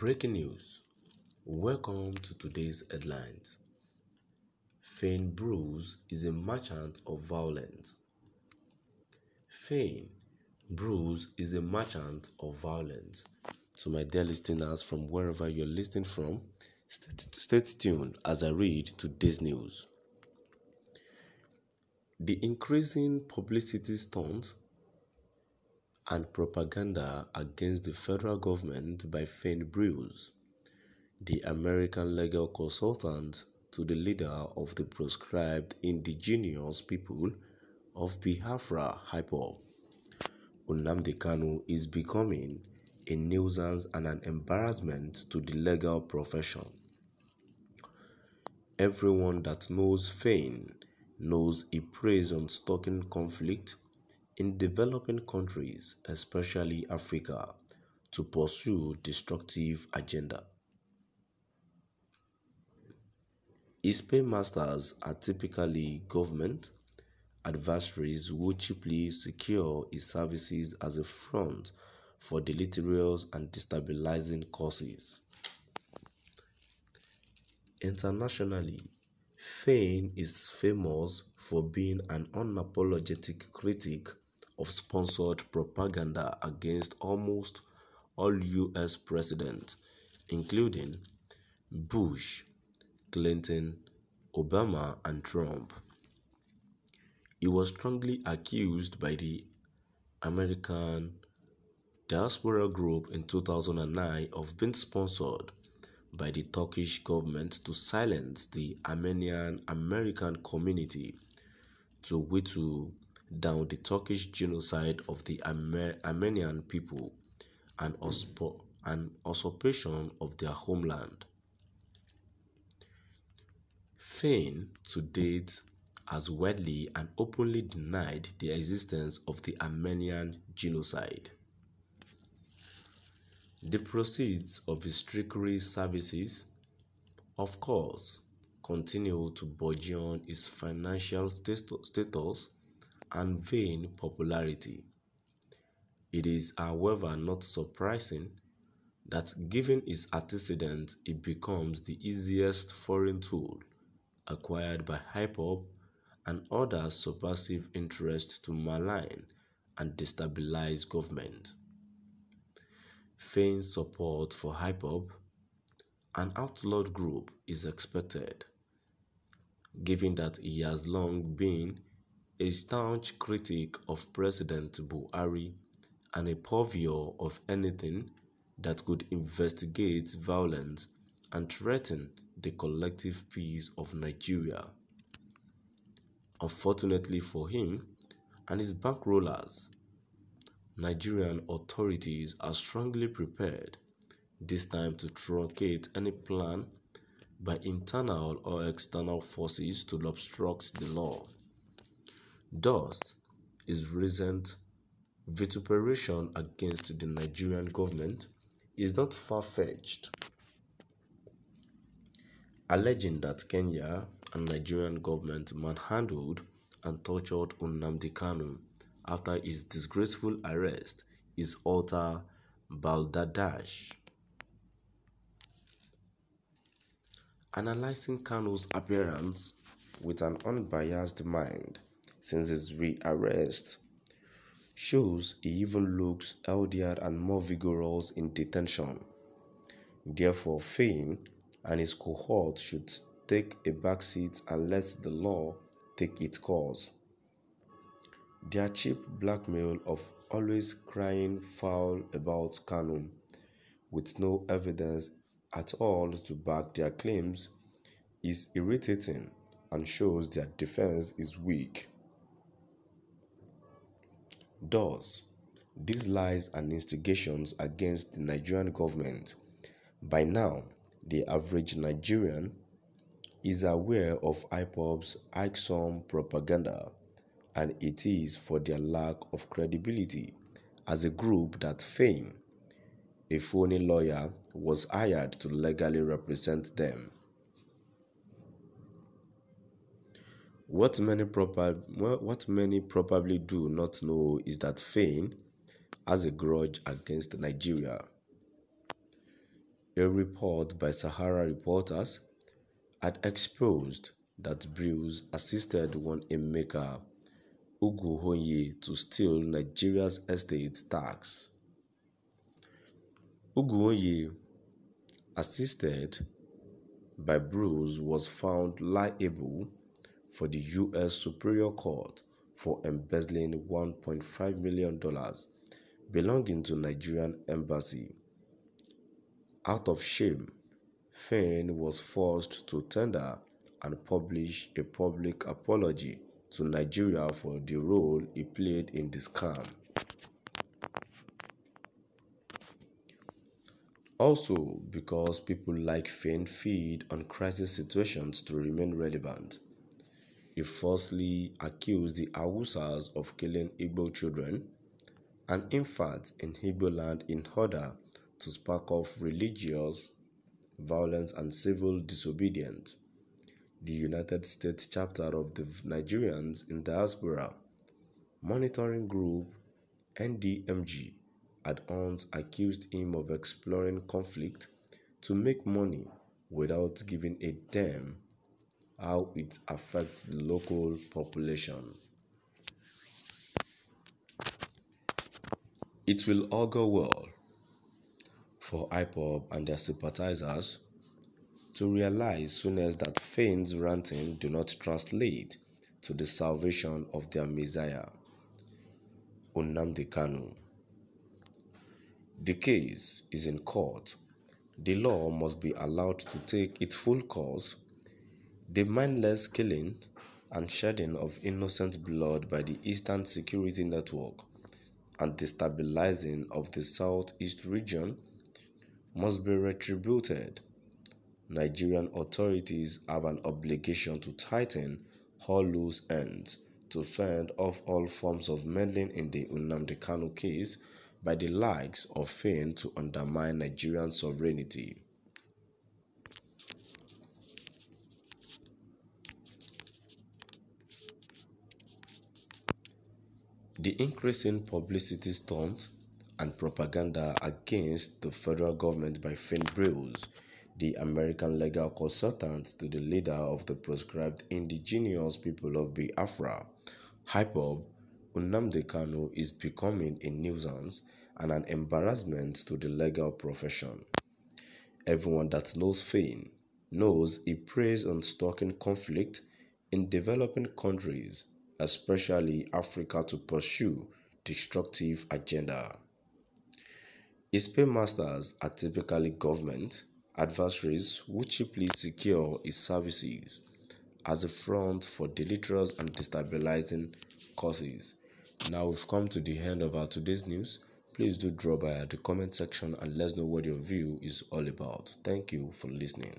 Breaking news. Welcome to today's headlines. Fane Bruce is a merchant of violence. Fane Bruce is a merchant of violence. To my dear listeners from wherever you're listening from, stay tuned as I read today's news. The increasing publicity stunt and propaganda against the federal government by Fane Bruce, the American legal consultant to the leader of the proscribed indigenous people of Biafra IPOB, Nnamdi Kanu, is becoming a nuisance and an embarrassment to the legal profession. Everyone that knows Fane knows he preys on stoking conflict in developing countries, especially Africa, to pursue destructive agenda. His paymasters are typically government adversaries who cheaply secure his services as a front for deleterious and destabilizing causes. Internationally, Fane is famous for being an unapologetic critic of sponsored propaganda against almost all U.S. presidents, including Bush, Clinton, Obama, and Trump. He was strongly accused by the American diaspora group in 2009 of being sponsored by the Turkish government to silence the Armenian American community, to whittle down the Turkish genocide of the Armenian people and usurpation of their homeland. Fane, to date, has widely and openly denied the existence of the Armenian genocide. The proceeds of his trickery services, of course, continue to burgeon his financial status and vain popularity. It is, however, not surprising that given his antecedents, it becomes the easiest foreign tool acquired by IPOB and other subversive interests to malign and destabilize government. Fane's support for IPOB, an outlawed group, is expected, given that he has long been a staunch critic of President Buhari and a purveyor of anything that could investigate violence and threaten the collective peace of Nigeria. Unfortunately for him and his bankrollers, Nigerian authorities are strongly prepared this time to truncate any plan by internal or external forces to obstruct the law. Thus, his recent vituperation against the Nigerian government is not far-fetched, alleging that Kenya and Nigerian government manhandled and tortured Nnamdi Kanu after his disgraceful arrest is utter balderdash. Analyzing Kanu's appearance with an unbiased mind since his rearrest shows he even looks healthier and more vigorous in detention. Therefore, Fane and his cohort should take a backseat and let the law take its course. Their cheap blackmail of always crying foul about Kanu, with no evidence at all to back their claims, is irritating and shows their defense is weak. Thus, these lies and instigations against the Nigerian government, by now, the average Nigerian is aware of IPOB's irksome propaganda, and it is for their lack of credibility as a group that Fane, a phony lawyer, was hired to legally represent them. What many probably do not know is that Fane has a grudge against Nigeria. A report by Sahara reporters had exposed that Bruce assisted one Emeka Uguhonye to steal Nigeria's estate tax. Uguhonye, assisted by Bruce, was found liable for the U.S. Superior Court for embezzling $1.5 million belonging to Nigerian embassy. Out of shame, Fein was forced to tender and publish a public apology to Nigeria for the role he played in the scam. Also, because people like Fein feed on crisis situations to remain relevant, he falsely accused the Hausas of killing Igbo children and infants in Igbo land in order to spark off religious violence and civil disobedience. The United States chapter of the Nigerians in Diaspora Monitoring Group (NDMG) had once accused him of exploring conflict to make money without giving a damn how it affects the local population. It will augur well for IPOB and their sympathizers to realize soon as that Fein's ranting do not translate to the salvation of their Messiah, Nnamdi Kanu. The case is in court. The law must be allowed to take its full course. The mindless killing and shedding of innocent blood by the Eastern Security Network and destabilizing of the Southeast region must be retributed. Nigerian authorities have an obligation to tighten all loose ends to fend off all forms of meddling in the Nnamdi Kanu case by the likes of Fein to undermine Nigerian sovereignty. The increasing publicity stunt and propaganda against the federal government by Fein Bruce, the American legal consultant to the leader of the proscribed indigenous people of Biafra, IPOB, Nnamdi Kanu, is becoming a nuisance and an embarrassment to the legal profession. Everyone that knows Fein knows he preys on stoking conflict in developing countries, especially Africa, to pursue destructive agenda. His paymasters are typically government adversaries who cheaply secure his services as a front for deleterious and destabilizing causes. Now we've come to the end of our today's news. Please do drop by at the comment section and let us know what your view is all about. Thank you for listening.